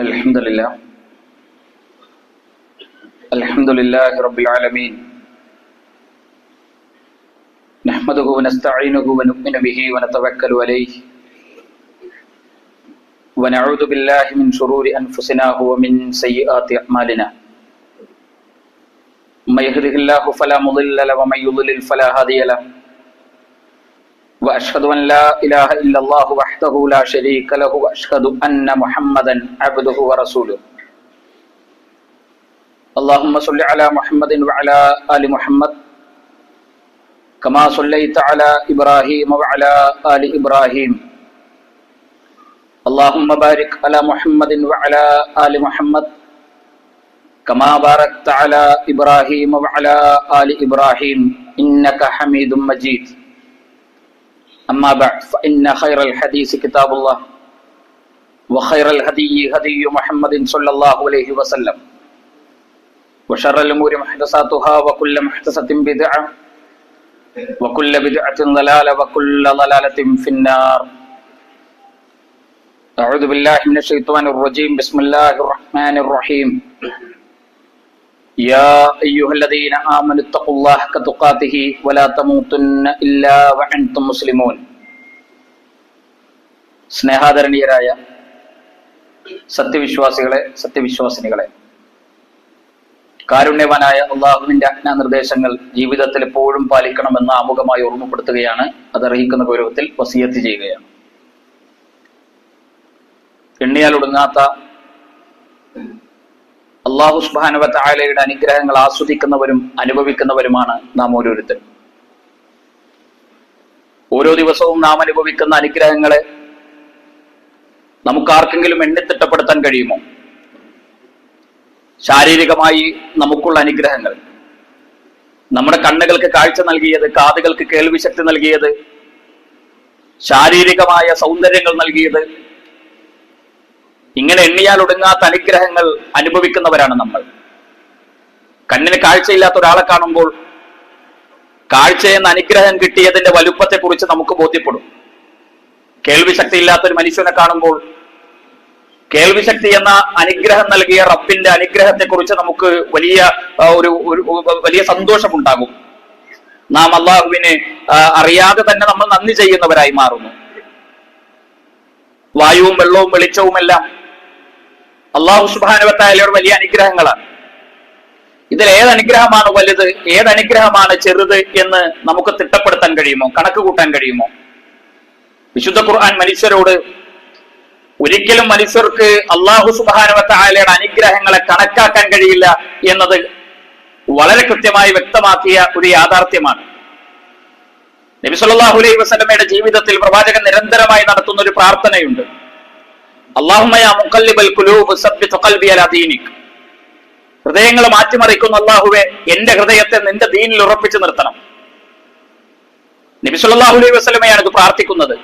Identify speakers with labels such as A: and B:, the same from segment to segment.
A: الحمد لله رب العالمين نحمده ونستعينه ونؤمن به ونتوكل عليه ونعوذ بالله من شرور أنفسنا ومن سيئات أعمالنا من يهده الله فلا مضل له ومن يضلل فلا هادي له وأشهد أن لا إله إلا الله وحده لا شريك له وأشهد أن محمدا عبده ورسوله اللهم صل على محمد وعلى آل محمد كما صليت على إبراهيم وعلى آل إبراهيم اللهم بارك على محمد وعلى آل محمد كما باركت على إبراهيم وعلى آل إبراهيم إنك حميد مجيد أما بعد فإن خير الحديث كتاب الله وخير الهدي هدي محمد صلى الله عليه وسلم وشر الأمور محدثاتها وكل محدثة بدعة وكل بدعة ضلالة وكل ضلالة في النار أعوذ بالله من الشيطان الرجيم بسم الله الرحمن الرحيم يا أيها الذين آمنوا اتقوا الله حق تقاته ولا تموتن إلا وأنتم مسلمون സ്നേഹാദരണീയരായ സത്യവിശ്വാസികളെ സത്യവിശ്വാസിനികളെ, കാരുണ്യവാനായ അള്ളാഹുവിന്റെ ആജ്ഞാനിർദ്ദേശങ്ങൾ ജീവിതത്തിൽ എപ്പോഴും പാലിക്കണമെന്ന് ആമുഖമായി ഓർമ്മപ്പെടുത്തുകയാണ്. അതർഹിക്കുന്ന ഗൗരവത്തിൽ വസിയത്ത് ചെയ്യുകയാണ്. എണ്ണിയാൽ ഒടുങ്ങാത്ത അല്ലാഹു സുബ്ഹാനഹു വ തആലയുടെ അനുഗ്രഹങ്ങൾ ആസ്വദിക്കുന്നവരും അനുഭവിക്കുന്നവരുമാണ് നാം ഓരോരുത്തരും. ഓരോ ദിവസവും നാം അനുഭവിക്കുന്ന അനുഗ്രഹങ്ങളെ നമുക്കാർക്കെങ്കിലും എണ്ണിത്തിട്ടപ്പെടുത്താൻ കഴിയുമോ? ശാരീരികമായി നമുക്കുള്ള അനുഗ്രഹങ്ങൾ, നമ്മുടെ കണ്ണുകൾക്ക് കാഴ്ച നൽകിയത്, കാതുകൾക്ക് കേൾവി ശക്തി നൽകിയത്, ശാരീരികമായ സൗന്ദര്യങ്ങൾ നൽകിയത്, ഇങ്ങനെ എണ്ണിയാൽ ഒടുങ്ങാത്ത അനുഗ്രഹങ്ങൾ അനുഭവിക്കുന്നവരാണ് നമ്മൾ. കണ്ണിന് കാഴ്ചയില്ലാത്ത ഒരാളെ കാണുമ്പോൾ കാഴ്ചയെന്ന അനുഗ്രഹം കിട്ടിയതിന്റെ വലുപ്പത്തെ കുറിച്ച് നമുക്ക് ബോധ്യപ്പെടും. കേൾവി ശക്തി ഇല്ലാത്ത ഒരു മനുഷ്യനെ കാണുമ്പോൾ കേൾവി ശക്തി എന്ന അനുഗ്രഹം നൽകിയ റബ്ബിന്റെ അനുഗ്രഹത്തെ കുറിച്ച് നമുക്ക് വലിയ സന്തോഷമുണ്ടാകും. നാം അള്ളാഹുവിനെ അറിയാതെ തന്നെ നമ്മൾ നന്ദി ചെയ്യുന്നവരായി മാറുന്നു. വായുവും വെള്ളവും വെളിച്ചവുമെല്ലാം അല്ലാഹു സുബ്ഹാനഹു വ തആലയുടെ വലിയ അനുഗ്രഹങ്ങളാണ്. ഇതിൽ ഏതനുഗ്രഹമാണ് വലുത്, ഏതനുഗ്രഹമാണ് ചെറുത് എന്ന് നമുക്ക് തിട്ടപ്പെടുത്താൻ കഴിയുമോ? കണക്ക് കൂട്ടാൻ കഴിയുമോ? വിശുദ്ധ ഖുർആൻ മനുഷ്യരോട് ഒരിക്കലും മനുഷ്യർക്ക് അല്ലാഹു സുബ്ഹാനഹു വ തആലയുടെ അനുഗ്രഹങ്ങളെ കണക്കാക്കാൻ കഴിയില്ല എന്നത് വളരെ കൃത്യമായി വ്യക്തമാക്കിയ ഒരു യാഥാർത്ഥ്യമാണ്. നബി സല്ലല്ലാഹു അലൈഹി വസല്ലമയുടെ ജീവിതത്തിൽ പ്രവാചകൻ നിരന്തരമായി നടത്തുന്ന ഒരു പ്രാർത്ഥനയുണ്ട്. അല്ലാഹുമ്മ യാ മുഖല്ലിബൽ ഖുലൂബ് സബ്ബിത് ഖൽബി അലാ ദീനിക്. ഹൃദയങ്ങളെ മാറ്റിമറിക്കുന്ന അല്ലാഹുവേ, എന്റെ ഹൃദയത്തെ നിന്റെ ദീനിൽ ഉറപ്പിച്ചു നിർത്തണം. നബി സല്ലല്ലാഹു അലൈഹി വസല്ലമയാണ് ഇത് പ്രാർത്ഥിക്കുന്നത്.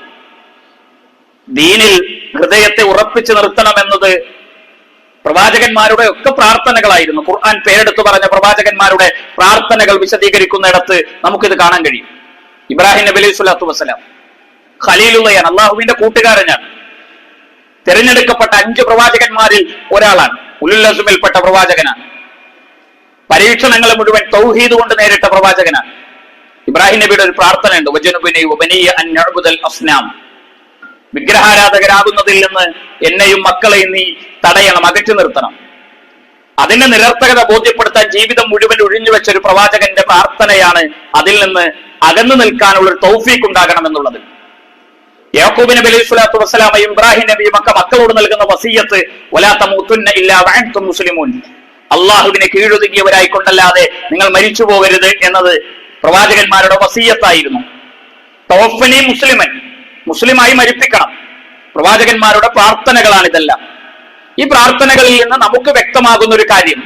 A: ദീനിൽ ഹൃദയത്തെ ഉറപ്പിച്ചു നിർത്തണം എന്നത് പ്രവാചകന്മാരുടെ ഒക്കെ പ്രാർത്ഥനകളായിരുന്നു. ഖുർആൻ പേരെടുത്തു പറഞ്ഞ പ്രവാചകന്മാരുടെ പ്രാർത്ഥനകൾ വിശദീകരിക്കുന്നിടത്ത് നമുക്കിത് കാണാൻ കഴിയും. ഇബ്രാഹിം നബി അലൈഹി സ്വലാത്തു വസ്സലാം ഖലീലുള്ളയാണ്, അള്ളാഹുവിന്റെ കൂട്ടുകാരനാണ്. തിരഞ്ഞെടുക്കപ്പെട്ട 5 പ്രവാചകന്മാരിൽ ഒരാളാണ്. ഉലുൽ അസ്മിൽപ്പെട്ട പ്രവാചകനാണ്. പരീക്ഷണങ്ങൾ മുഴുവൻ തൗഹീദ് കൊണ്ട് നേരിട്ട പ്രവാചകനാണ്. ഇബ്രാഹിം നബിയുടെ ഒരു പ്രാർത്ഥനയുണ്ട്, വജനുബനി വബനിയ അൻ നഅ്ബുദൽ അസ്നാം. വിഗ്രഹാരാധകരാകുന്നതിൽ നിന്ന് എന്നെയും മക്കളെയും നീ തടയണം, അകറ്റി നിർത്തണം. അതിന്റെ നിരർത്ഥകത ബോധ്യപ്പെടുത്താൻ ജീവിതം മുഴുവൻ ഒഴിഞ്ഞു വെച്ച ഒരു പ്രവാചകന്റെ പ്രാർത്ഥനയാണ് അതിൽ നിന്ന് അകന്നു നിൽക്കാനുള്ള ഒരു തൗഫീഖ് ഉണ്ടാകണം എന്നുള്ളത്. യാക്കൂബ് നബി അലൈഹി സ്വലാത്തു വസ്സലാമയും ഇബ്രാഹിം നബിയും ഒക്കെ മക്കളോട് നൽകുന്ന വസിയ്യത്ത് വലാ തമൂതുന്ന ഇല്ലാ വഅൻതും മുസ്ലിമൂൻ. അള്ളാഹുവിനെ കീഴൊതുങ്ങിയവരായി കൊണ്ടല്ലാതെ നിങ്ങൾ മരിച്ചു പോകരുത് എന്നത് പ്രവാചകന്മാരുടെ വസിയ്യത്തായിരുന്നു. തവഫനി മുസ്ലിമൻ, മുസ്ലിമായി മരിപ്പിക്കണം. പ്രവാചകന്മാരുടെ പ്രാർത്ഥനകളാണ് ഇതെല്ലാം. ഈ പ്രാർത്ഥനകളിൽ നിന്ന് നമുക്ക് വ്യക്തമാകുന്ന ഒരു കാര്യം,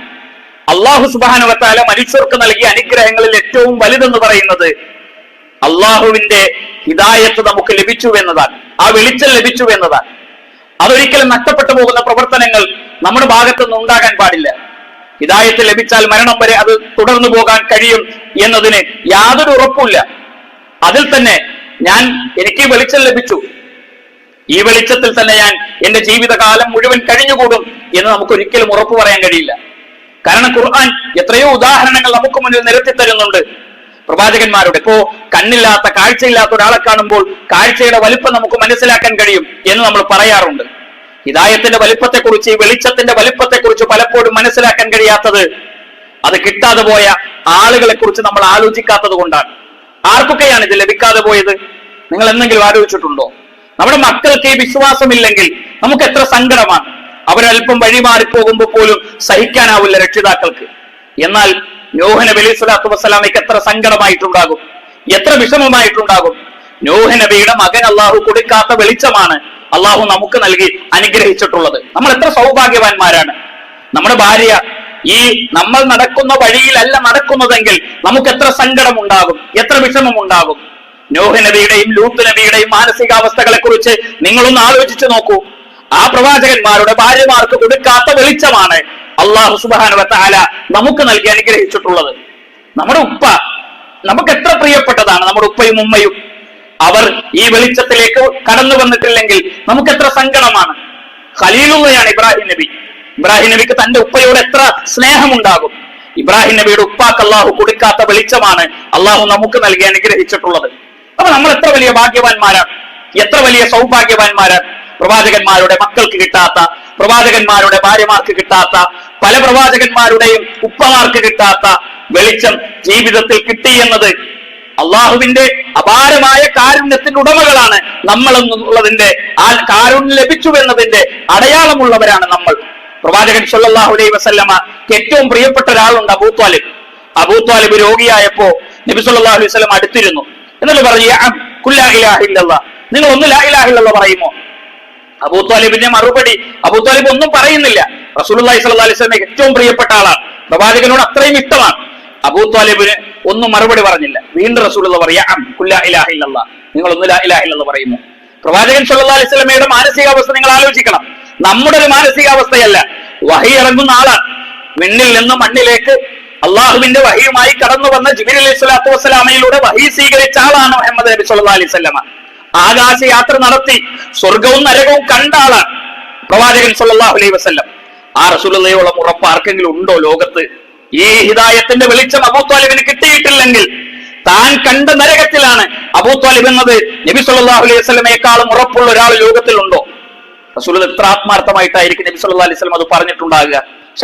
A: അല്ലാഹു സുബ്ഹാനഹു വ തആല മനുഷ്യർക്ക് നൽകിയ അനുഗ്രഹങ്ങളിൽ ഏറ്റവും വലുതെന്ന് പറയുന്നത് അള്ളാഹുവിന്റെ ഹിദായത്ത് നമുക്ക് ലഭിച്ചു എന്നതാണ്. ആ വെളിച്ചം ലഭിച്ചു എന്നതാണ്. അതൊരിക്കലും നഷ്ടപ്പെട്ടു പോകുന്ന പ്രവർത്തനങ്ങൾ നമ്മുടെ ഭാഗത്തുനിന്ന് ഉണ്ടാകാൻ പാടില്ല. ഹിദായത്ത് ലഭിച്ചാൽ മരണം വരെ അത് തുടർന്നു പോകാൻ കഴിയും എന്നതിന് യാതൊരു ഉറപ്പുമില്ല. അതിൽ തന്നെ എനിക്ക് വെളിച്ചം ലഭിച്ചു, ഈ വെളിച്ചത്തിൽ തന്നെ ഞാൻ എന്റെ ജീവിതകാലം മുഴുവൻ കഴിഞ്ഞുകൂടും എന്ന് നമുക്ക് ഒരിക്കലും ഉറപ്പു പറയാൻ കഴിയില്ല. കാരണം ഖുർആൻ എത്രയോ ഉദാഹരണങ്ങൾ നമുക്ക് മുന്നിൽ നിരത്തി തരുന്നുണ്ട്. പ്രവാചകന്മാരുടെ ഇപ്പോ കണ്ണില്ലാത്ത കാഴ്ചയില്ലാത്ത ഒരാളെ കാണുമ്പോൾ കാഴ്ചയുടെ വലിപ്പം നമുക്ക് മനസ്സിലാക്കാൻ കഴിയും എന്ന് നമ്മൾ പറയാറുണ്ട്. ഹിദായത്തിന്റെ വലിപ്പത്തെക്കുറിച്ച്, ഈ വെളിച്ചത്തിന്റെ വലിപ്പത്തെക്കുറിച്ച് പലപ്പോഴും മനസ്സിലാക്കാൻ കഴിയാത്തത് അത് കിട്ടാതെ പോയ ആളുകളെ കുറിച്ച് നമ്മൾ ആലോചിക്കാത്തത് കൊണ്ടാണ്. ആർക്കൊക്കെയാണ് ഇത് ലഭിക്കാതെ പോയത്? നിങ്ങൾ എന്തെങ്കിലും ആലോചിച്ചിട്ടുണ്ടോ? നമ്മുടെ മക്കൾക്ക് ഈ വിശ്വാസമില്ലെങ്കിൽ നമുക്ക് എത്ര സങ്കടമാണ്. അവരൽപ്പം വഴിമാറിപ്പോകുമ്പോൾ പോലും സഹിക്കാനാവില്ല രക്ഷിതാക്കൾക്ക്. എന്നാൽ നൂഹ് നബി അലൈഹി സ്വലാത്തു വസ്സലാമയ്ക്ക് എത്ര സങ്കടമായിട്ടുണ്ടാകും, എത്ര വിഷമമായിട്ടുണ്ടാകും. നൂഹ് നബിയുടെ മകൻ അള്ളാഹു കൊടുക്കാത്ത വെളിച്ചമാണ് അള്ളാഹു നമുക്ക് നൽകി അനുഗ്രഹിച്ചിട്ടുള്ളത്. നമ്മൾ എത്ര സൗഭാഗ്യവാന്മാരാണ്. നമ്മുടെ ഭാര്യ ഈ നമ്മൾ നടക്കുന്ന വഴിയിലല്ല നടക്കുന്നതെങ്കിൽ നമുക്ക് എത്ര സങ്കടമുണ്ടാകും, എത്ര വിഷമമുണ്ടാകും. നൂഹ് നബിയുടെയും ലൂത്ത് നബിയുടെയും മാനസികാവസ്ഥകളെ കുറിച്ച് നിങ്ങളൊന്ന് ആലോചിച്ചു നോക്കൂ. ആ പ്രവാചകന്മാരുടെ ഭാര്യമാർക്ക് കൊടുക്കാത്ത വെളിച്ചമാണ് അള്ളാഹു സുബ്ഹാനഹു വ തആല നമുക്ക് നൽകി അനുഗ്രഹിച്ചിട്ടുള്ളത്. നമ്മുടെ ഉപ്പ നമുക്ക് എത്ര പ്രിയപ്പെട്ടതാണ്. നമ്മുടെ ഉപ്പയും ഉമ്മയും അവർ ഈ വെളിച്ചത്തിലേക്ക് കടന്നു വന്നിട്ടില്ലെങ്കിൽ നമുക്ക് എത്ര സങ്കടമാണ്. ഖലീലുള്ളയാണ് ഇബ്രാഹിം നബി. ഇബ്രാഹിം നബിക്ക് തന്റെ ഉപ്പയോട് എത്ര സ്നേഹമുണ്ടാകും. ഇബ്രാഹിം നബിയുടെ ഉപ്പാക്ക് അള്ളാഹു കൊടുക്കാത്ത വെളിച്ചമാണ് അള്ളാഹു നമുക്ക് നൽകി അനുഗ്രഹിച്ചിട്ടുള്ളത്. അപ്പൊ നമ്മൾ എത്ര വലിയ ഭാഗ്യവാന്മാരാണ്, എത്ര വലിയ സൗഭാഗ്യവാന്മാരാണ്. പ്രവാചകന്മാരുടെ മക്കൾക്ക് കിട്ടാത്ത, പ്രവാചകന്മാരുടെ ഭാര്യമാർക്ക് കിട്ടാത്ത, പല പ്രവാചകന്മാരുടെയും ഉപ്പമാർക്ക് കിട്ടാത്ത വെളിച്ചം ജീവിതത്തിൽ കിട്ടി എന്നത് അള്ളാഹുവിന്റെ അപാരമായ കാരുണ്യത്തിന്റെ ഉടമകളാണ് നമ്മൾ എന്നുള്ളതിന്റെ, ആ കാരുണ്യം ലഭിച്ചു എന്നതിന്റെ അടയാളമുള്ളവരാണ് നമ്മൾ. പ്രവാചകൻ സല്ലല്ലാഹു അലൈഹി വസല്ലമക്ക് ഏറ്റവും പ്രിയപ്പെട്ട ഒരാളുണ്ട്, അബൂ ത്വാലിബ്. അബൂ ത്വാലിബ് രോഗിയായപ്പോ നബി സല്ലല്ലാഹു അലൈഹി വസല്ലം അടുത്തിരുന്നു. എന്നിട്ട് പറഞ്ഞു, ലാ ഇലാഹ ഇല്ലല്ലാഹ്, നിങ്ങൾ ഒന്ന് ലാ ഇലാഹ ഇല്ലല്ലാഹ് പറയുമോ? അബൂ ത്വാലിബിന്റെ മറുപടി, അബൂ ത്വാലിബ് ഒന്നും പറയുന്നില്ല. റസൂലുള്ളാഹി സ്വല്ലല്ലാഹു അലൈഹി വസല്ലമക്ക് ഏറ്റവും പ്രിയപ്പെട്ട ആളാണ്, പ്രവാചകനോട് അത്രയും ഇഷ്ടമാണ്. അബൂ ത്വാലിബിന് ഒന്നും മറുപടി പറഞ്ഞില്ല. വീണ്ടും റസൂലുള്ളാഹി പറയാ, ലാ ഇലാഹ ഇല്ലല്ലാഹ്, നിങ്ങൾ ഒന്ന് ലാ ഇലാഹ ഇല്ലല്ലാഹ് പറയുമോ? പ്രവാചകൻ സല്ലല്ലാഹു അലൈഹി വസല്ലമയുടെ മാനസികാവസ്ഥ നിങ്ങൾ ആലോചിക്കണം. നമ്മുടെ ഒരു മാനസികാവസ്ഥയല്ല. വഹി ഇറങ്ങുന്ന ആളാണ്. വിണ്ണിൽ നിന്ന് മണ്ണിലേക്ക് അള്ളാഹുവിന്റെ വഹിയുമായി കടന്നു വന്ന ജിബ്രീൽ അലൈഹി സ്വലാത്തു വസ്സലാമയിലൂടെ വഹി സ്വീകരിച്ച ആളാണ് മുഹമ്മദ് നബി സല്ലല്ലാഹു അലൈഹി വസല്ലമ. ആകാശ യാത്ര നടത്തി സ്വർഗവും നരകവും കണ്ട ആളാണ് പ്രവാചകൻ സല്ലല്ലാഹു അലൈഹി വസല്ലം. ആ റസൂലുള്ളാഹിയോളം ഉറപ്പ് ആർക്കെങ്കിലും ഉണ്ടോ ലോകത്ത്? ഈ ഹിദായത്തിന്റെ വെളിച്ചം അബൂ ത്വാലിബിന് കിട്ടിയിട്ടില്ലെങ്കിൽ താൻ കണ്ട നരകത്തിലാണ് അബൂ ത്വാലിബ് എന്നത് നബി സല്ലല്ലാഹു അലൈഹി വസല്ലമയെക്കാളും ഉറപ്പുള്ള ഒരാൾ ലോകത്തിലുണ്ടോ? റസൂൽ എത്ര ആത്മാർത്ഥമായിട്ടായിരിക്കും നബി സല്ലല്ലാഹു അലൈഹി വസല്ലം അത് പറഞ്ഞിട്ടുണ്ടാകുക.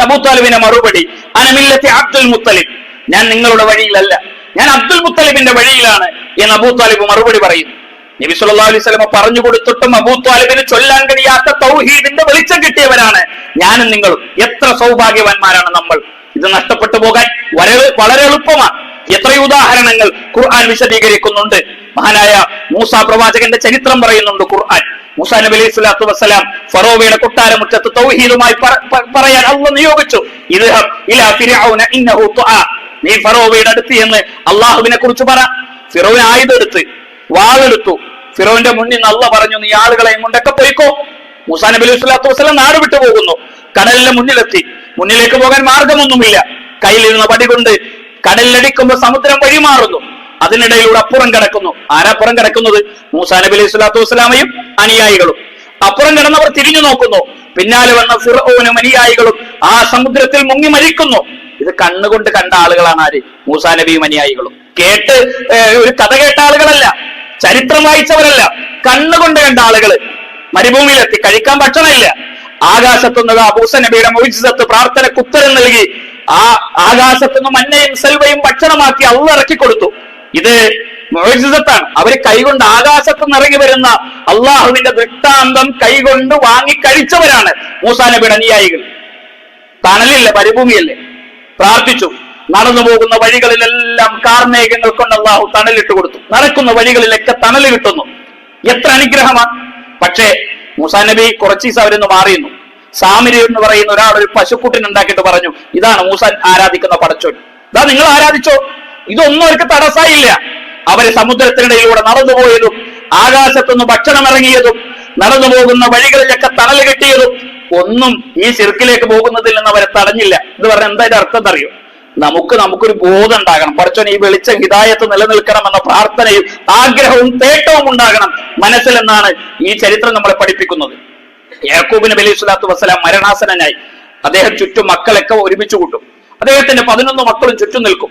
A: അബൂ ത്വാലിബിന്റെ മറുപടി, അന മില്ലത്തി അബ്ദുൽ മുത്തലിബ്, ഞാൻ നിങ്ങളുടെ വഴിയിലല്ല, ഞാൻ അബ്ദുൽ മുത്തലിബിന്റെ വഴിയിലാണ് എന്ന് അബൂ ത്വാലിബ് മറുപടി പറയുന്നു. നബി സല്ലല്ലാഹു അലൈഹി വസല്ലം പറഞ്ഞു കൊടുത്തിട്ടും അബൂ ത്വാലിബിന് ചൊല്ലാൻ കഴിയാത്ത തൗഹീദിന്റെ വെളിച്ചം കിട്ടിയവരാണ് ഞാനും നിങ്ങളും. എത്ര സൗഭാഗ്യവാന്മാരാണ് നമ്മൾ. ഇത് നഷ്ടപ്പെട്ടു പോകാൻ വളരെ എളുപ്പമാണ്. എത്രയോ ഉദാഹരണങ്ങൾ ഖുർആൻ വിശദീകരിക്കുന്നുണ്ട്. മഹാനായ മൂസാ പ്രവാചകന്റെ ചരിത്രം പറയുന്നുണ്ട് ഖുർആൻ. മൂസാ നബി അലൈഹി സ്വലാത്തു വസ്സലാം ഫറോവയുടെ കൊട്ടാരമുറ്റത്ത് തൗഹീദുമായി പറയാൻ അല്ലാഹു നിയോഗിച്ചു. ഇദ്ഹബ് ഇലാ ഫിർഔന ഇന്നഹു തുആ, നീ ഫറോവയുടെ അടുത്ത് എന്ന് അള്ളാഹുവിനെ കുറിച്ച് പറ. ഫിറോൻ ആയുധെടുത്ത് വാളെടുത്തു. ഫിറോന്റെ മുന്നിൽ നിന്ന് അല്ലാഹു പറഞ്ഞു, നീ ആളുകളെ കൊണ്ടൊക്കെ പോയിക്കോ. മൂസാ നബി അലൈഹി സ്വലാത്തു വസ്സലാം നാട് വിട്ടു പോകുന്നു. കടലിന്റെ മുന്നിലെത്തി. മുന്നിലേക്ക് പോകാൻ മാർഗമൊന്നുമില്ല. കയ്യിലിരുന്ന വടി കൊണ്ട് കടലിലടിക്കുമ്പോൾ സമുദ്രം വഴിമാറുന്നു. അതിനിടയിലൂടെ അപ്പുറം കിടക്കുന്നു. ആരപ്പുറം കിടക്കുന്നത്? മൂസാ നബി അലൈഹി സ്വലാത്തു വസ്സലാമയും അനുയായികളും. അപ്പുറം കിടന്നവർ തിരിഞ്ഞു നോക്കുന്നു. പിന്നാലെ വന്ന ഫിർഔനും അനുയായികളും ആ സമുദ്രത്തിൽ മുങ്ങി മരിക്കുന്നു. ഇത് കണ്ണുകൊണ്ട് കണ്ട ആളുകളാണ് ആര്? മൂസാ നബിയും അനുയായികളും. കേട്ട് ഒരു കഥ കേട്ട ആളുകളല്ല, ചരിത്രം വായിച്ചവരല്ല, കണ്ണുകൊണ്ട് കണ്ട ആളുകൾ. മരുഭൂമിയിലെത്തി, കഴിക്കാൻ ഭക്ഷണമില്ല. ആകാശത്തുനിന്ന് മൂസാ നബിയുടെ മുഅ്ജിസത്ത്, പ്രാർത്ഥനയ്ക്ക് ഉത്തരം നൽകി ആ ആകാശത്തുനിന്ന് മന്നയും സെൽവയും ഭക്ഷണമാക്കി അള്ളാഹു ഇറക്കി കൊടുത്തു. ഇത് മുഅ്ജിസത്താണ്. അവര് കൈകൊണ്ട് ആകാശത്തുനിന്ന് ഇറങ്ങി വരുന്ന അള്ളാഹുവിന്റെ ദൃഷ്ടാന്തം കൈകൊണ്ട് വാങ്ങി കഴിച്ചവരാണ് മൂസാ നബിയുടെ അനുയായികൾ. തണലില്ല, മരുഭൂമിയല്ലേ, പ്രാർത്ഥിച്ചു. നടന്നു പോകുന്ന വഴികളിലെല്ലാം കാർമേഘങ്ങൾ കൊണ്ട് അള്ളാഹു തണലിട്ട് കൊടുത്തു. നടക്കുന്ന വഴികളിലൊക്കെ തണൽ കിട്ടുന്നു. എത്ര അനുഗ്രഹമാണ്. പക്ഷേ മൂസാ നബി കുറച്ച് ദിവസം അവരൊന്ന് മാറിയുന്നു. സാമിരി എന്ന് പറയുന്ന ഒരാൾ ഒരു പശുക്കുട്ടിന് ഉണ്ടാക്കിയിട്ട് പറഞ്ഞു, ഇതാണ് മൂസ ആരാധിക്കുന്ന പടച്ചോൻ, ഇതാ നിങ്ങൾ ആരാധിച്ചോ. ഇതൊന്നും അവർക്ക് തടസ്സായില്ല. അവര് സമുദ്രത്തിനിടയിലൂടെ നടന്നുപോയതും ആകാശത്തുനിന്ന് ഭക്ഷണം ഇറങ്ങിയതും നടന്നു പോകുന്ന വഴികളിലൊക്കെ തണൽ കിട്ടിയതും ഒന്നും ഈ ശിർക്കിലേക്ക് പോകുന്നതിൽ നിന്ന് അവരെ തടഞ്ഞില്ല. എന്ന് പറഞ്ഞാൽ എന്താ അർത്ഥം അറിയോ? നമുക്കൊരു ബോധം ഉണ്ടാകണം. പടച്ചോൻ ഈ വെളിച്ചം ഹിദായത്ത് നിലനിൽക്കണമെന്ന പ്രാർത്ഥനയും ആഗ്രഹവും തേട്ടവും ഉണ്ടാകണം മനസ്സിലെന്നാണ് ഈ ചരിത്രം നമ്മളെ പഠിപ്പിക്കുന്നത്. യാക്കൂബ് നബി അലൈഹി സ്വലാത്തു വസ്സലാം മരണാസനായി. അദ്ദേഹം ചുറ്റും മക്കളൊക്കെ ഒരുമിച്ച് കൂട്ടും. അദ്ദേഹത്തിന്റെ 11 മക്കളും ചുറ്റും നിൽക്കും.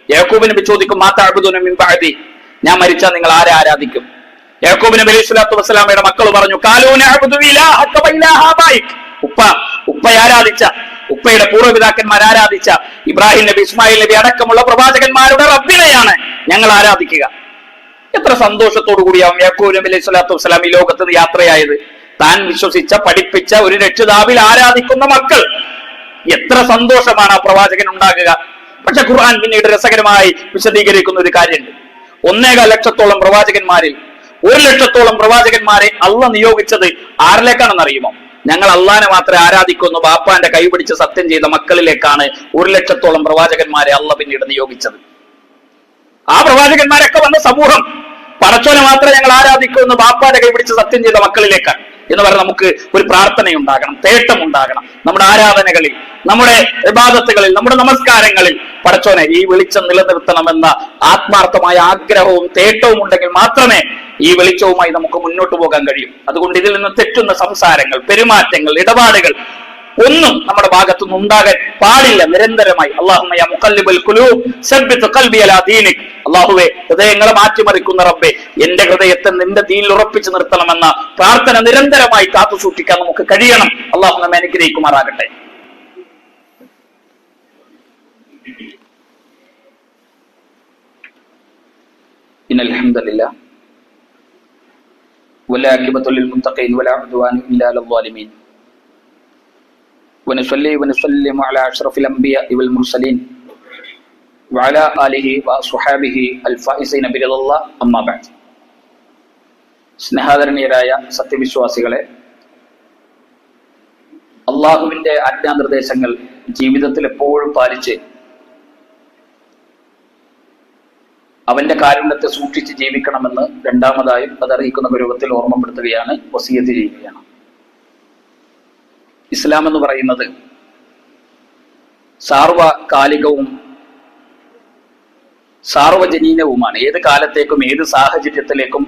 A: യാക്കൂബ് നബി ചോദിക്കും, മാ തഅബുദൂന മിൻ ബഅദി, ഞാൻ മരിച്ചാൽ നിങ്ങൾ ആരെ ആരാധിക്കും? യാക്കൂബ് നബി അലൈഹി സ്വലാത്തു വസ്സലാമയുടെ മക്കൾ പറഞ്ഞു, ഖാലൂ നഅബുദു ഇലാഹക വ ഇലാഹ ആബായിക്, ഉപ്പ ആരാധിച്ച, ഉപ്പയുടെ പൂർവ്വപിതാക്കന്മാർ ആരാധിച്ച ഇബ്രാഹിം നബി, ഇസ്മായിൽ നബി അടക്കമുള്ള പ്രവാചകന്മാരുടെ റബ്ബിനെയാണ് ഞങ്ങൾ ആരാധിക്കുക. എത്ര സന്തോഷത്തോടു കൂടിയാവും യാക്കൂബ് നബി അലൈഹി സ്വലാത്തു വസ്സലാം ഈ ലോകത്ത് നിന്ന് യാത്രയായത്. താൻ വിശ്വസിച്ച, പഠിപ്പിച്ച ഒരു രക്ഷിതാവിൽ ആരാധിക്കുന്ന മക്കൾ. എത്ര സന്തോഷമാണ് ആ പ്രവാചകൻ ഉണ്ടാകുക. പക്ഷെ ഖുർആൻ പിന്നീട് രസകരമായി വിശദീകരിക്കുന്ന ഒരു കാര്യമുണ്ട്. 1.25 ലക്ഷത്തോളം പ്രവാചകന്മാരിൽ 1 ലക്ഷത്തോളം പ്രവാചകന്മാരെ അള്ളാഹ് നിയോഗിച്ചത് ആരിലേക്കാണെന്ന് അറിയുമോ? ഞങ്ങൾ അള്ളാഹിനെ മാത്രമേ ആരാധിക്കുന്നു ബാപ്പാന്റെ കൈപിടിച്ച് സത്യം ചെയ്ത മക്കളിലേക്കാണ് 1 ലക്ഷത്തോളം പ്രവാചകന്മാരെ അള്ളാഹ് പിന്നീട് നിയോഗിച്ചത്. ആ പ്രവാചകന്മാരൊക്കെ വന്ന സമൂഹം പടച്ചോനെ മാത്രമേ ഞങ്ങൾ ആരാധിക്കുന്നു ബാപ്പാന്റെ കൈപിടിച്ച് സത്യം ചെയ്ത മക്കളിലേക്കാണ് എന്ന് പറഞ്ഞാൽ നമുക്ക് ഒരു പ്രാർത്ഥനയുണ്ടാകണം, തേട്ടമുണ്ടാകണം. നമ്മുടെ ആരാധനകളിൽ, നമ്മുടെ ഇബാദത്തുകളിൽ, നമ്മുടെ നമസ്കാരങ്ങളിൽ പടച്ചോനെ ഈ വെളിച്ചം നിലനിർത്തണമെന്ന ആത്മാർത്ഥമായ ആഗ്രഹവും തേട്ടവും ഉണ്ടെങ്കിൽ മാത്രമേ ഈ വെളിച്ചവുമായി നമുക്ക് മുന്നോട്ട് പോകാൻ കഴിയും. അതുകൊണ്ട് ഇതിൽ നിന്ന് തെറ്റുന്ന സംസാരങ്ങൾ, പെരുമാറ്റങ്ങൾ, ഇടപാടുകൾ ഒന്നും നമ്മുടെ ഭാഗത്തുനിന്ന് ഉണ്ടാകാൻ പാടില്ല. നിരന്തരമായി അല്ലാഹുമ്മ യാ മുഖല്ലിബൽ ഖുലൂബ് സബ്ബിത് ഖൽബി അലാ ദീനിക്, അല്ലാഹുവേ ഹൃദയങ്ങളെ മാറ്റിമറിക്കുന്ന റബ്ബേ എന്റെ ഹൃദയത്തെ നിന്റെ ദീനിൽ ഉറപ്പിച്ചു നിർത്തണമെന്ന പ്രാർത്ഥന നിരന്തരമായി കാത്തു സൂക്ഷിക്കാൻ നമുക്ക് കഴിയണം. അല്ലാഹു നമ്മെ അനുഗ്രഹിക്കുമാറാകട്ടെ. ഇന്നൽ ഹംദലില്ലാഹ് വലാകിബതു ലിൽ മുത്തഖീൻ വലാ ഉദ്വാന ഇല്ലാ അലൽ ളാലിമീൻ ونصلي ونسلم على أشرف الأنبياء والمرسلين وعلى آله وصحابه الفائزين برضا الله أما بعد. സ്നേഹാദരണീയരായ സത്യവിശ്വാസികളെ, അള്ളാഹുവിന്റെ ആജ്ഞാനിർദ്ദേശങ്ങൾ ജീവിതത്തിൽ എപ്പോഴും പാലിച്ച് അവന്റെ കാരുണ്യത്തെ സൂക്ഷിച്ച് ജീവിക്കണമെന്ന് രണ്ടാമതായും അതറിയിക്കുന്ന രൂപത്തിൽ ഓർമ്മപ്പെടുത്തുകയാണ്, വസിയത്ത് ചെയ്യുകയാണ്. ഇസ്ലാം എന്ന് പറയുന്നത് സാർവകാലികവും സാർവജനീനവുമാണ്. ഏത് കാലത്തേക്കും ഏത് സാഹചര്യത്തിലേക്കും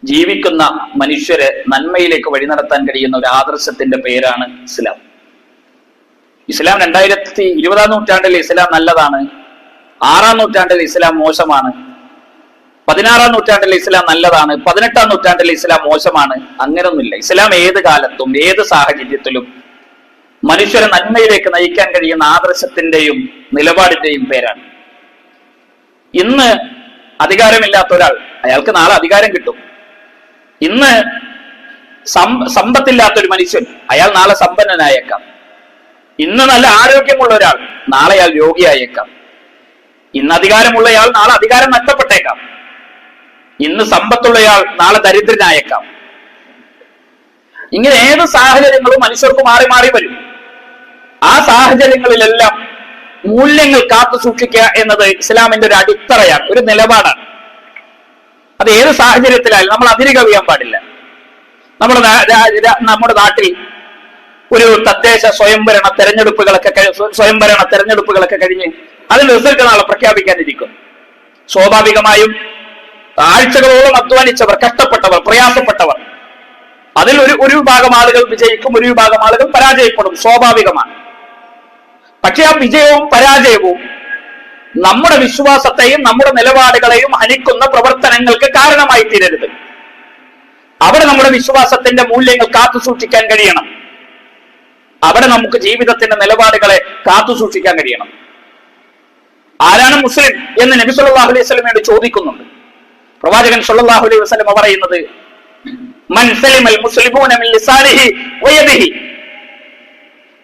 A: ജീവിക്കുന്ന മനുഷ്യരെ നന്മയിലേക്ക് വഴി നടത്താൻ കഴിയുന്ന ഒരു ആദർശത്തിന്റെ പേരാണ് ഇസ്ലാം. ഇസ്ലാം 2020 നൂറ്റാണ്ടിൽ ഇസ്ലാം നല്ലതാണ്, 6-ാം നൂറ്റാണ്ടിൽ ഇസ്ലാം മോശമാണ്, 16-ാം നൂറ്റാണ്ടിൽ ഇസ്ലാം നല്ലതാണ്, 18-ാം നൂറ്റാണ്ടിൽ ഇസ്ലാം മോശമാണ്. അങ്ങനൊന്നുമില്ല. ഇസ്ലാം ഏത് കാലത്തും ഏത് സാഹചര്യത്തിലും മനുഷ്യരെ നന്മയിലേക്ക് നയിക്കാൻ കഴിയുന്ന ആദർശത്തിന്റെയും നിലപാടിന്റെയും പേരാണ്. ഇന്ന് അധികാരമില്ലാത്ത ഒരാൾ, അയാൾക്ക് നാളെ അധികാരം കിട്ടും. ഇന്ന് സമ്പത്തില്ലാത്തൊരു മനുഷ്യൻ, അയാൾ നാളെ സമ്പന്നനായേക്കാം. ഇന്ന് നല്ല ആരോഗ്യമുള്ള ഒരാൾ, നാളെ അയാൾ രോഗിയായേക്കാം. ഇന്ന് അധികാരമുള്ളയാൾ നാളെ അധികാരം നഷ്ടപ്പെട്ടേക്കാം. ഇന്ന് സമ്പത്തുള്ളയാൾ നാളെ ദരിദ്രനായേക്കാം. ഇങ്ങനെ ഏത് സാഹചര്യങ്ങളും മനുഷ്യർക്ക് മാറി മാറി വരും. ആ സാഹചര്യങ്ങളിലെല്ലാം മൂല്യങ്ങൾ കാത്തു സൂക്ഷിക്കുക എന്നത് ഇസ്ലാമിന്റെ ഒരു അടിത്തറയാണ്, ഒരു നിലപാടാണ്. അത് ഏത് സാഹചര്യത്തിലായാലും നമ്മൾ അതിര് കവിയാൻ പാടില്ല. നമ്മുടെ നാട്ടിൽ ഒരു തദ്ദേശ സ്വയംഭരണ തെരഞ്ഞെടുപ്പുകളൊക്കെ കഴിഞ്ഞ് അതിന്റെ റിസൾട്ട് നാളെ പ്രഖ്യാപിക്കാനിരിക്കും. സ്വാഭാവികമായും ആഴ്ചകളോളം അധ്വാനിച്ചവർ, കഷ്ടപ്പെട്ടവർ, പ്രയാസപ്പെട്ടവർ, അതിൽ ഒരു വിഭാഗം ആളുകൾ വിജയിക്കും, ഒരു വിഭാഗം ആളുകൾ പരാജയപ്പെടും, സ്വാഭാവികമാണ്. പക്ഷെ ആ വിജയവും പരാജയവും നമ്മുടെ വിശ്വാസത്തെയും നമ്മുടെ നിലപാടുകളെയും ഹനിക്കുന്ന പ്രവർത്തനങ്ങൾക്ക് കാരണമായി തീരരുത്. അവിടെ നമ്മുടെ വിശ്വാസത്തിന്റെ മൂല്യങ്ങൾ കാത്തു സൂക്ഷിക്കാൻ കഴിയണം. അവിടെ നമുക്ക് ജീവിതത്തിന്റെ നിലപാടുകളെ കാത്തു സൂക്ഷിക്കാൻ കഴിയണം. ആരാണ് മുസ്ലിം എന്ന് നബി സല്ലല്ലാഹു അലൈഹി വസല്ലമയോട് ചോദിക്കുന്നുണ്ട്. പ്രവാചകൻ സല്ലല്ലാഹു അലൈഹി വസല്ലം പറയുന്നത്, മൻ സലിമൽ മുസ്ലിമൂന മിൻ ലിസാനിഹി വയദിഹി,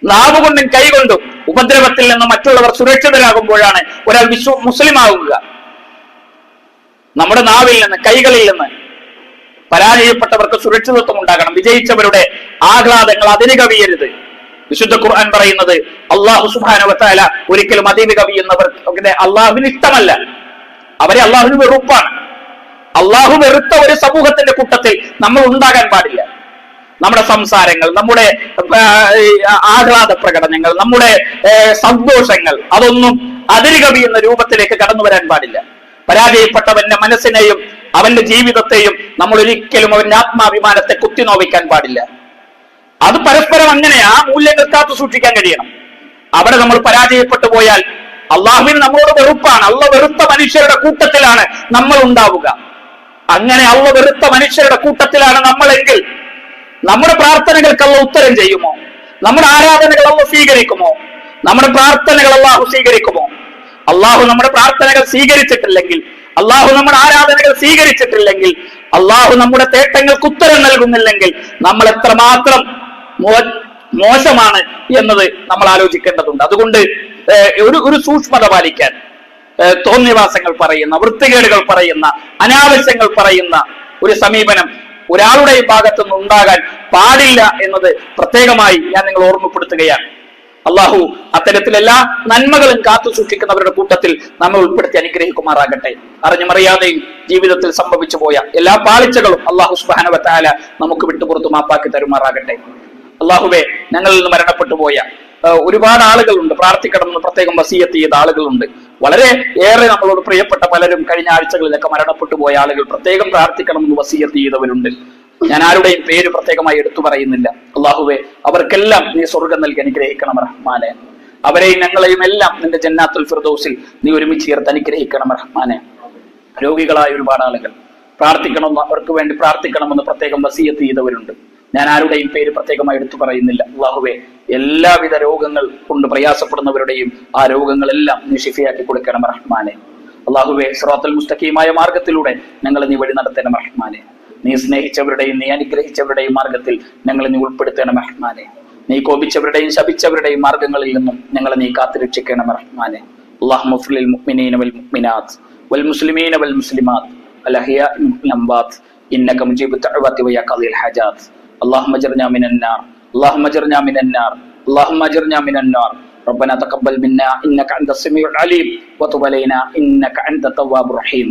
A: നാവുകൊണ്ടും കൈകൊണ്ടും ഉപദ്രവത്തിൽ നിന്ന് മറ്റുള്ളവർ സുരക്ഷിതരാകുമ്പോഴാണ് ഒരാൾ മുസ്ലിം ആകുക. നമ്മുടെ നാവിൽ നിന്ന്, കൈകളിൽ നിന്ന് പരാജയപ്പെട്ടവർക്ക് സുരക്ഷിതത്വം ഉണ്ടാകണം. വിജയിച്ചവരുടെ ആഹ്ലാദങ്ങൾ അതിന് കവിയരുത്. വിശുദ്ധ ഖുർആൻ പറയുന്നത്, അല്ലാഹു സുബ്ഹാനഹു വ തആല ഒരിക്കലും അതിന് കവിയുന്നവർ അള്ളാഹുവിന് ഇഷ്ടമല്ല, അവരെ അള്ളാഹുവിന് വെറുപ്പാണ്. അള്ളാഹു വെറുത്ത ഒരു സമൂഹത്തിന്റെ കൂട്ടത്തിൽ നമ്മൾ ഉണ്ടാകാൻ പാടില്ല. നമ്മുടെ സംസാരങ്ങൾ, നമ്മുടെ ആഹ്ലാദ പ്രകടനങ്ങൾ, നമ്മുടെ സന്തോഷങ്ങൾ അതൊന്നും അതിരുകവിയുന്ന രൂപത്തിലേക്ക് കടന്നു വരാൻ പാടില്ല. പരാജയപ്പെട്ടവന്റെ മനസ്സിനെയും അവന്റെ ജീവിതത്തെയും നമ്മൾ ഒരിക്കലും അവന്റെ ആത്മാഭിമാനത്തെ കുത്തിനോവിക്കാൻ പാടില്ല. അത് പരസ്പരം അങ്ങനെ ആ മൂല്യങ്ങൾ കാത്തു സൂക്ഷിക്കാൻ കഴിയണം. അവിടെ നമ്മൾ പരാജയപ്പെട്ടു പോയാൽ അള്ളാഹുവിന് നമ്മളോട് വെറുപ്പാണ്. അള്ളാഹ് വെറുത്ത മനുഷ്യരുടെ കൂട്ടത്തിലാണ് നമ്മൾ ഉണ്ടാവുക. അങ്ങനെ അള്ളാഹ് വെറുത്ത മനുഷ്യരുടെ കൂട്ടത്തിലാണ് നമ്മളെങ്കിൽ നമ്മുടെ പ്രാർത്ഥനകൾക്ക് അള്ളാഹ് ഉത്തരം ചെയ്യുമോ? നമ്മുടെ ആരാധനകൾ അള്ളാഹ് സ്വീകരിക്കുമോ? നമ്മുടെ പ്രാർത്ഥനകൾ അള്ളാഹു സ്വീകരിക്കുമോ? അള്ളാഹു നമ്മുടെ പ്രാർത്ഥനകൾ സ്വീകരിച്ചിട്ടില്ലെങ്കിൽ, അള്ളാഹു നമ്മുടെ ആരാധനകൾ സ്വീകരിച്ചിട്ടില്ലെങ്കിൽ, അള്ളാഹു നമ്മുടെ തേട്ടങ്ങൾക്ക് ഉത്തരം നൽകുന്നില്ലെങ്കിൽ നമ്മൾ എത്രമാത്രം മോശമാണ് എന്നത് നമ്മൾ ആലോചിക്കേണ്ടതുണ്ട്. അതുകൊണ്ട് ഒരു സൂക്ഷ്മത പാലിക്കാൻ, തോന്നിവാസങ്ങൾ പറയുന്ന, വൃത്തികേടുകൾ പറയുന്ന, അനാവശ്യങ്ങൾ പറയുന്ന ഒരു സമീപനം ഒരാളുടെയും ഭാഗത്തുനിന്ന് ഉണ്ടാകാൻ പാടില്ല എന്നത് പ്രത്യേകമായി ഞാൻ നിങ്ങൾ ഓർമ്മപ്പെടുത്തുകയാണ്. അള്ളാഹു അത്തരത്തിലെല്ലാ നന്മകളും കാത്തു സൂക്ഷിക്കുന്നവരുടെ കൂട്ടത്തിൽ നമ്മൾ ഉൾപ്പെടുത്തി അനുഗ്രഹിക്കുമാറാകട്ടെ. അറിഞ്ഞുമറിയാതെയും ജീവിതത്തിൽ സംഭവിച്ചു പോയ എല്ലാ പാളിച്ചകളും അള്ളാഹു സുബ്ഹാനഹു വ തആല നമുക്ക് വിട്ടുപുറത്തു മാപ്പാക്കി തരുമാറാകട്ടെ. അള്ളാഹുവെ, ഞങ്ങളിൽ നിന്ന് മരണപ്പെട്ടു പോയ ഒരുപാട് ആളുകളുണ്ട്, പ്രാർത്ഥിക്കണമെന്ന് പ്രത്യേകം വസിയത്ത് ചെയ്ത ആളുകളുണ്ട്. വളരെ ഏറെ നമ്മളോട് പ്രിയപ്പെട്ട പലരും കഴിഞ്ഞ ആഴ്ചകളിലൊക്കെ മരണപ്പെട്ടു പോയ ആളുകൾ പ്രത്യേകം പ്രാർത്ഥിക്കണമെന്ന് വസിയത്ത് ചെയ്തവരുണ്ട്. ഞാൻ ആരുടെയും പേര് പ്രത്യേകമായി എടുത്തു പറയുന്നില്ല. അള്ളാഹുവെ, അവർക്കെല്ലാം നീ സ്വർഗം നൽകി അനുഗ്രഹിക്കണം റഹ്മാനെ. അവരെയും ഞങ്ങളെയും എല്ലാം നിന്റെ ജന്നാത്തുൽ ഫിർദൗസിൽ നീ ഒരുമിച്ച് ചേർത്ത് അനുഗ്രഹിക്കണം റഹ്മാനെ. രോഗികളായ ഒരുപാട് ആളുകൾ പ്രാർത്ഥിക്കണമെന്ന്, അവർക്ക് വേണ്ടി പ്രാർത്ഥിക്കണമെന്ന് പ്രത്യേകം വസിയത്ത് ചെയ്തവരുണ്ട്. ഞാൻ ആരുടെയും പേര് പ്രത്യേകമായി എടുത്തു പറയുന്നില്ല. അള്ളാഹുവെ, എല്ലാവിധ രോഗങ്ങൾ കൊണ്ട് പ്രയാസപ്പെടുന്നവരുടെയും ആ രോഗങ്ങളെല്ലാം നീ ശിഫയാക്കി കൊടുക്കണം റഹ്മാനെ. അള്ളാഹുവെ, സിറാത്തുൽ മുസ്തഖീമായ മാർഗത്തിലൂടെ ഞങ്ങളെ നീ വഴി നടത്തണം റഹ്മാനെ. നീ സ്നേഹിച്ചവരുടെയും നീ അനുഗ്രഹിച്ചവരുടെയും മാർഗത്തിൽ ഞങ്ങളെ നീ ഉൾപ്പെടുത്തണം റഹ്മാനെ. നീ കോപിച്ചവരുടെയും ശപിച്ചവരുടെയും മാർഗങ്ങളിൽ നിന്നും ഞങ്ങളെ നീ കാത്തുരക്ഷിക്കണം റഹ്മാനെ. അല്ലാഹുമ്മ ഗ്ഫിർ ലിൽ മുഅ്മിനീന വൽ മുഅ്മിനാത്ത് വൽ മുസ്ലിമീന വൽ മുസ്ലിമാത്ത് അൽ അഹ്യാഇ വൽ അംവാത്ത് ഇന്നക മുജീബു ദഅവാതി വ യാ ഖാദിൽ ഹജാത്ത്. اللهم اجرنا من النار، اللهم اجرنا من النار، اللهم اجرنا من النار. ربنا تقبل منا انك انت السميع العليم وتب علينا انك انت التواب الرحيم.